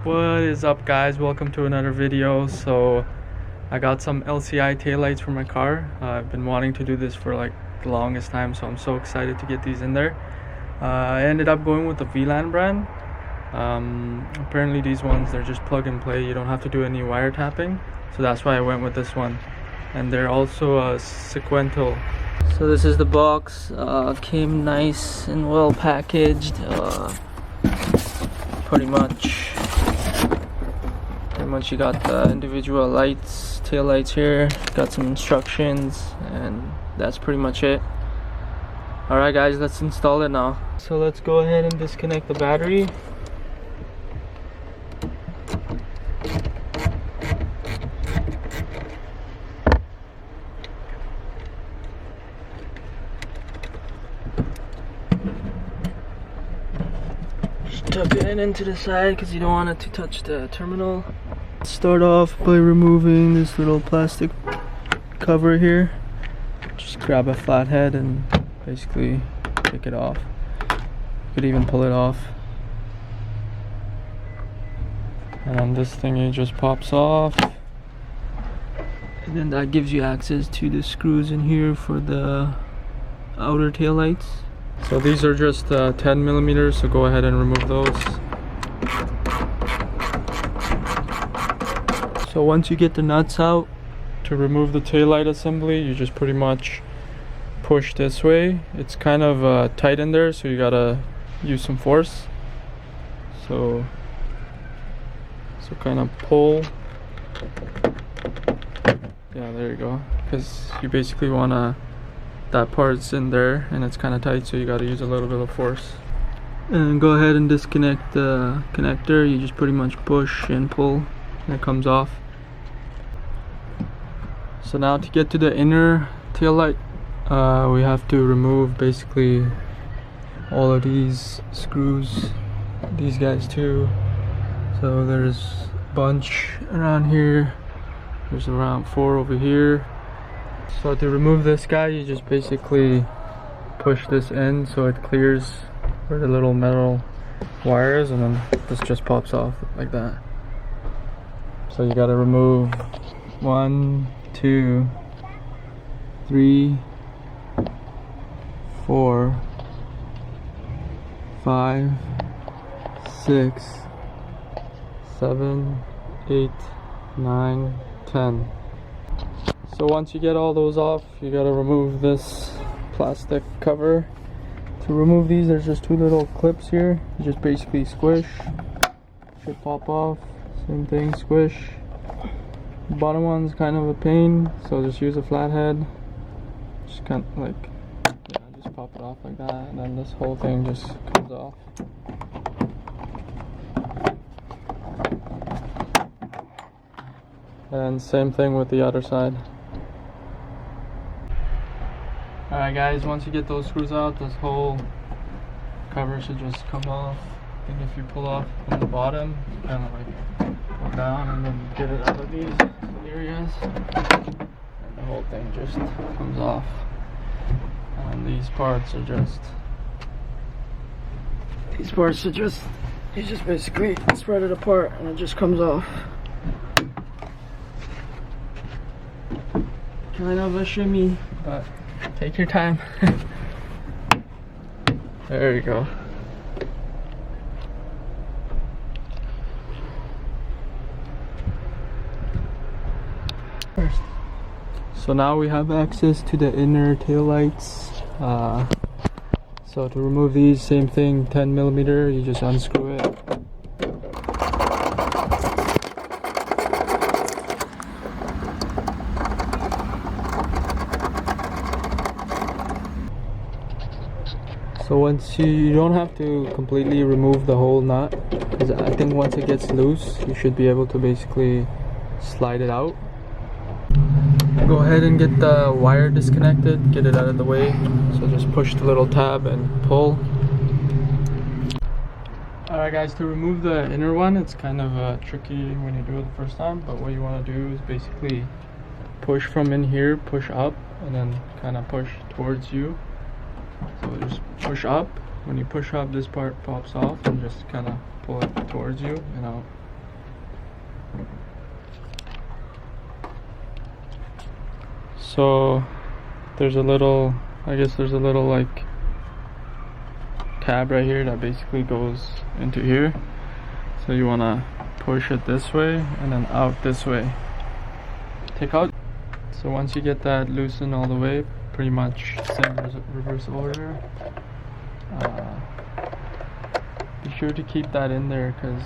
What is up, guys? Welcome to another video. So I got some LCI taillights for my car. I've been wanting to do this for like the longest time, so I'm so excited to get these in there. I ended up going with the VLAND brand. Apparently these ones, they're just plug and play. You don't have to do any wiretapping, so that's why I went with this one. And they're also sequential. So this is the box. Came nice and well packaged. Pretty much you got the individual lights, tail lights here, got some instructions, and that's pretty much it. Alright guys, let's install it now. So let's go ahead and disconnect the battery. Tuck it into the side because you don't want it to touch the terminal. Start off by removing this little plastic cover here. Just grab a flathead and basically take it off. You could even pull it off. And this thingy just pops off. And then that gives you access to the screws in here for the outer tail lights. So these are just 10 millimeters, so go ahead and remove those. So once you get the nuts out, to remove the taillight assembly, you just pretty much push this way. It's kind of tight in there, so you gotta use some force. So kind of pull. Yeah, there you go. Because you basically wanna, that part's in there and it's kind of tight, so you got to use a little bit of force. And go ahead and disconnect the connector. You just pretty much push and pull and it comes off. So now to get to the inner tail light, we have to remove basically all of these screws, these guys too. So there's a bunch around here, there's around 4 over here. So to remove this guy, you just basically push this in so it clears where the little metal wire is, and then this just pops off like that. So you gotta remove 1, 2, 3, 4, 5, 6, 7, 8, 9, 10. So once you get all those off, you gotta remove this plastic cover. To remove these, there's just 2 little clips here. You just basically squish, should pop off. Same thing, squish. The bottom one's kind of a pain, so just use a flathead. Just kind of like, yeah, just pop it off like that, and then this whole thing just comes off. And same thing with the other side. Alright guys, once you get those screws out, this whole cover should just come off. And if you pull off from the bottom, kind of like pull down and then get it out of these areas, and the whole thing just comes off. And these parts are just, you just basically spread it apart and it just comes off. Kind of a shimmy, but take your time. There you go. So now we have access to the inner tail lights. So to remove these, same thing, 10 millimeter, you just unscrew it. So once you don't have to completely remove the whole nut, because I think once it gets loose, you should be able to basically slide it out. Go ahead and get the wire disconnected, get it out of the way. So just push the little tab and pull. Alright guys, to remove the inner one, it's kind of tricky when you do it the first time, but what you want to do is basically push from in here, push up, and then kind of push towards you. So just push up. When you push up, this part pops off, and just kind of pull it towards you and out. So there's a little, I guess there's a little like tab right here that basically goes into here. So you want to push it this way and then out this way. Take out. So once you get that loosened all the way, pretty much same reverse order. Be sure to keep that in there because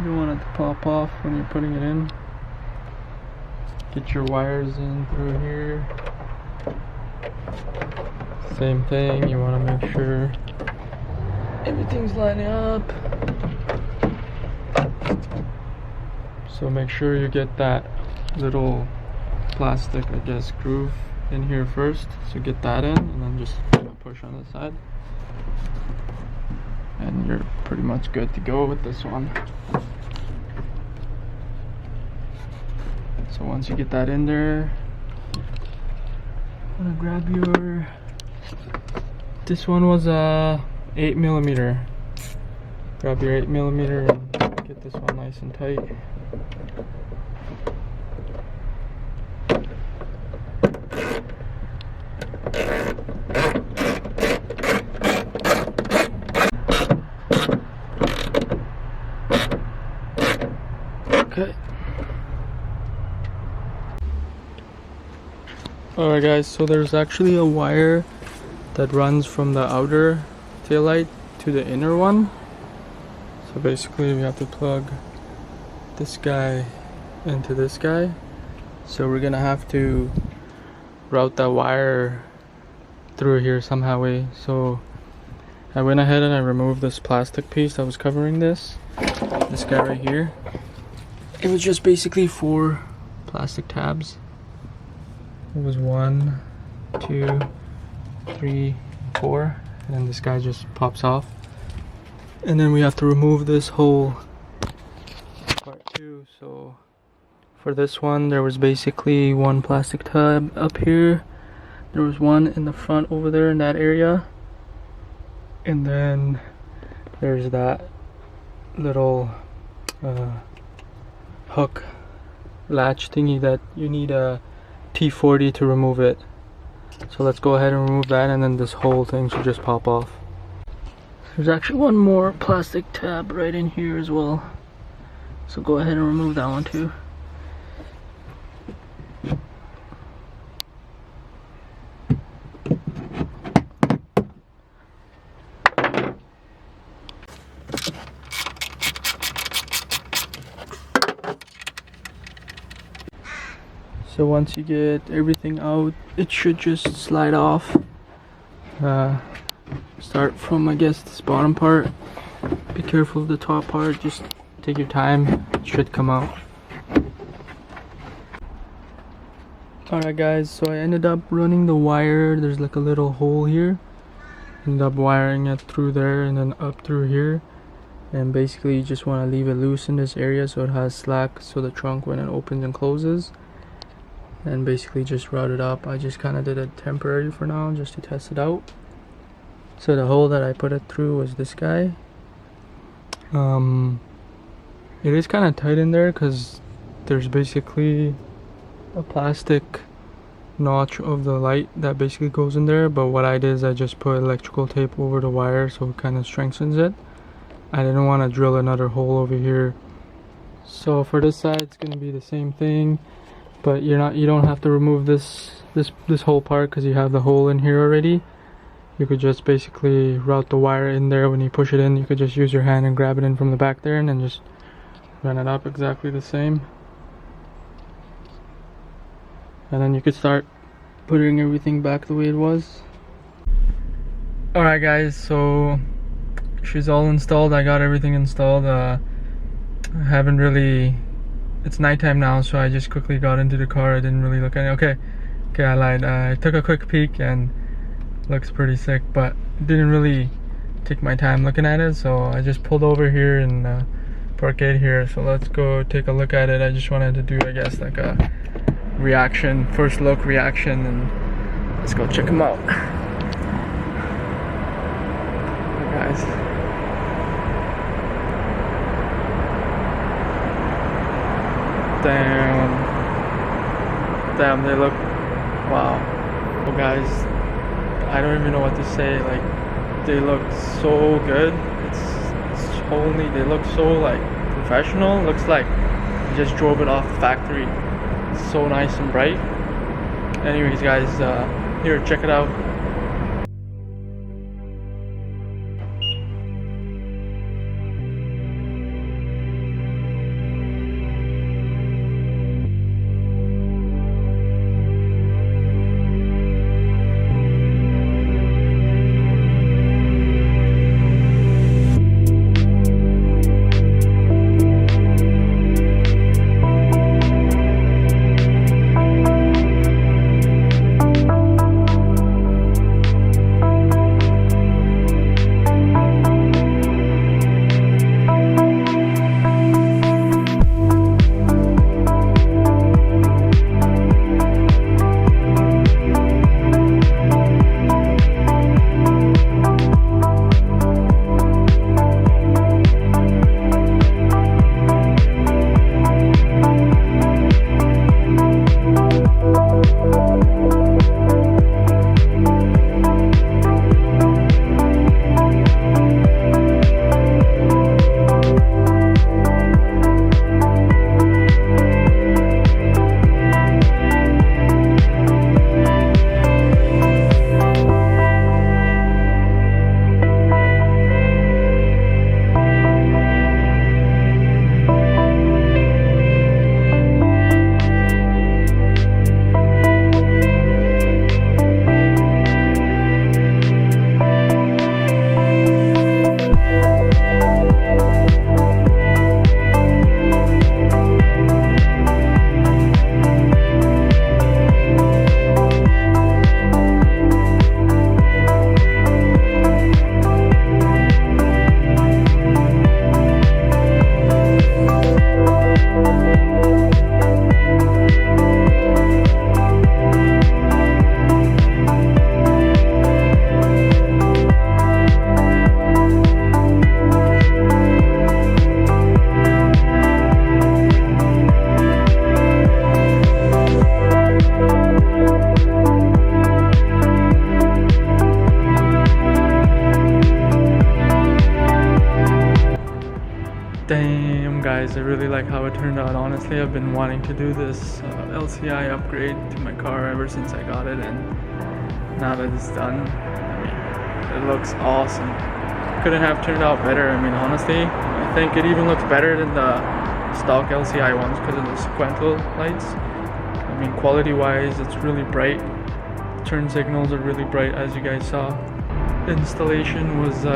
you don't want it to pop off when you're putting it in. Get your wires in through here. Same thing, you want to make sure everything's lining up. So make sure you get that little plastic, I guess, groove in here first. So get that in and then just push on the side. And you're pretty much good to go with this one. So once you get that in there, I'm gonna grab your, this one was a 8mm. Grab your 8mm and get this one nice and tight. Okay. Alright guys, so there's actually a wire that runs from the outer taillight to the inner one. So basically we have to plug this guy into this guy. So we're gonna have to route that wire through here somehow way. So I went ahead and I removed this plastic piece that was covering this guy right here. It was just basically 4 plastic tabs. It was 1, 2, 3, 4, and then this guy just pops off. And then we have to remove this whole part too. So for this one, there was basically 1 plastic tab up here. There was 1 in the front over there in that area. And then there's that little hook latch thingy that you need a T40 to remove it. So let's go ahead and remove that, and then this whole thing should just pop off. There's actually 1 more plastic tab right in here as well. So go ahead and remove that one too. So once you get everything out, it should just slide off. Start from, I guess, this bottom part. Be careful of the top part, just take your time, it should come out. Alright guys, so I ended up running the wire, there's like a little hole here. Ended up wiring it through there and then up through here. And basically you just want to leave it loose in this area so it has slack so the trunk when it opens and closes. And basically just route it up. I just kind of did it temporary for now just to test it out. So the hole that I put it through was this guy. It is kind of tight in there because there's basically a plastic notch of the light that basically goes in there, but what I did is I just put electrical tape over the wire so it kind of strengthens it. I didn't want to drill another hole over here. So for this side it's going to be the same thing. But you don't have to remove this whole part because you have the hole in here already. You could just basically route the wire in there. When you push it in, you could just use your hand and grab it in from the back there and then just run it up exactly the same. And then you could start putting everything back the way it was. Alright guys, so she's all installed. I got everything installed. I haven't really... It's nighttime now, so I just quickly got into the car. I didn't really look at it. Okay, I lied. I took a quick peek and looks pretty sick, but didn't really take my time looking at it. So I just pulled over here in Parkade here. So let's go take a look at it. I just wanted to do, I guess, like a reaction, first look reaction, and let's go check them out. Hey guys. Damn, they look Wow. Well guys, I don't even know what to say. Like, they look so good. It's only, they look so like professional. Looks like they just drove it off the factory. It's so nice and bright. Anyways guys, here, check it out. Damn guys, I really like how it turned out. Honestly, I've been wanting to do this LCI upgrade to my car ever since I got it, and now that it's done, I mean, it looks awesome. Couldn't have turned out better. I mean, honestly, I think it even looks better than the stock LCI ones because of the sequential lights. I mean, quality wise, it's really bright. Turn signals are really bright, as you guys saw. Installation was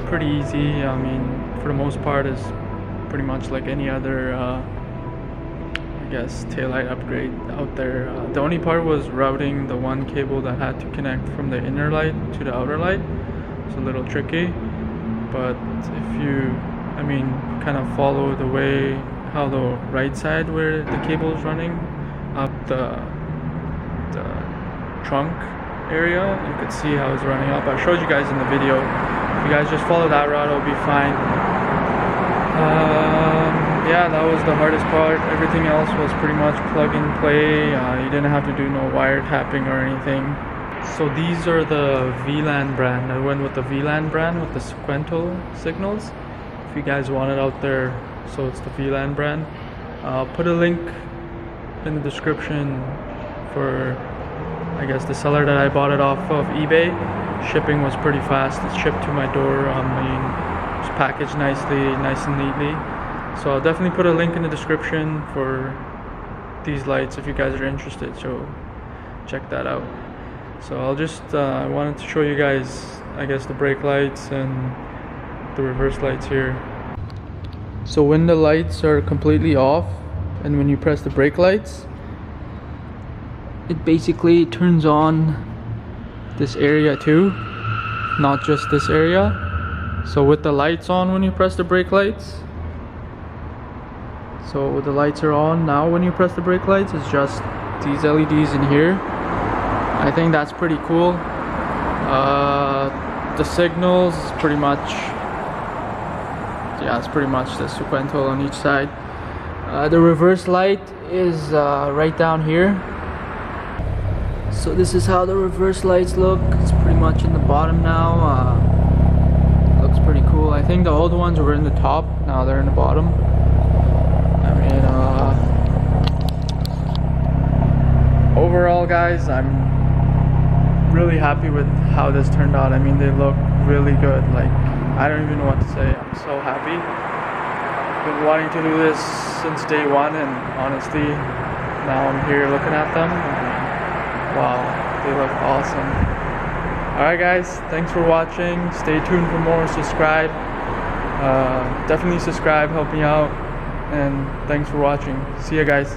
pretty easy. I mean, for the most part, is pretty much like any other I guess taillight upgrade out there. The only part was routing the one cable that had to connect from the inner light to the outer light. It's a little tricky, but if you, I mean, kind of follow the way how the right side where the cable is running up the trunk area, you could see how it's running up. I showed you guys in the video. If you guys just follow that route, it'll be fine. Yeah, that was the hardest part. Everything else was pretty much plug and play. You didn't have to do no wire tapping or anything. So these are the VLAND brand. I went with the VLAND brand with the sequential signals. If you guys want it out there, so it's the VLAND brand. I'll put a link in the description for, I guess, the seller that I bought it off of eBay. Shipping was pretty fast. It shipped to my door. I mean, it was packaged nicely, nice and neatly. So I'll definitely put a link in the description for these lights if you guys are interested. So check that out. So I'll just I wanted to show you guys, I guess, the brake lights and the reverse lights here. So when the lights are completely off and when you press the brake lights, it basically turns on this area too, not just this area. So with the lights on when you press the brake lights, so the lights are on now when you press the brake lights, it's just these LEDs in here. I think that's pretty cool. The signals is pretty much, yeah, it's pretty much the sequential on each side. The reverse light is right down here. So this is how the reverse lights look. It's pretty much in the bottom now. Looks pretty cool. I think the old ones were in the top, now they're in the bottom. I mean, overall guys, I'm really happy with how this turned out. I mean, they look really good. Like, I don't even know what to say. I'm so happy. Been wanting to do this since day one, and honestly, now I'm here looking at them. Wow, they look awesome. Alright guys, thanks for watching. Stay tuned for more. Subscribe. Definitely subscribe, help me out. And thanks for watching. See ya guys.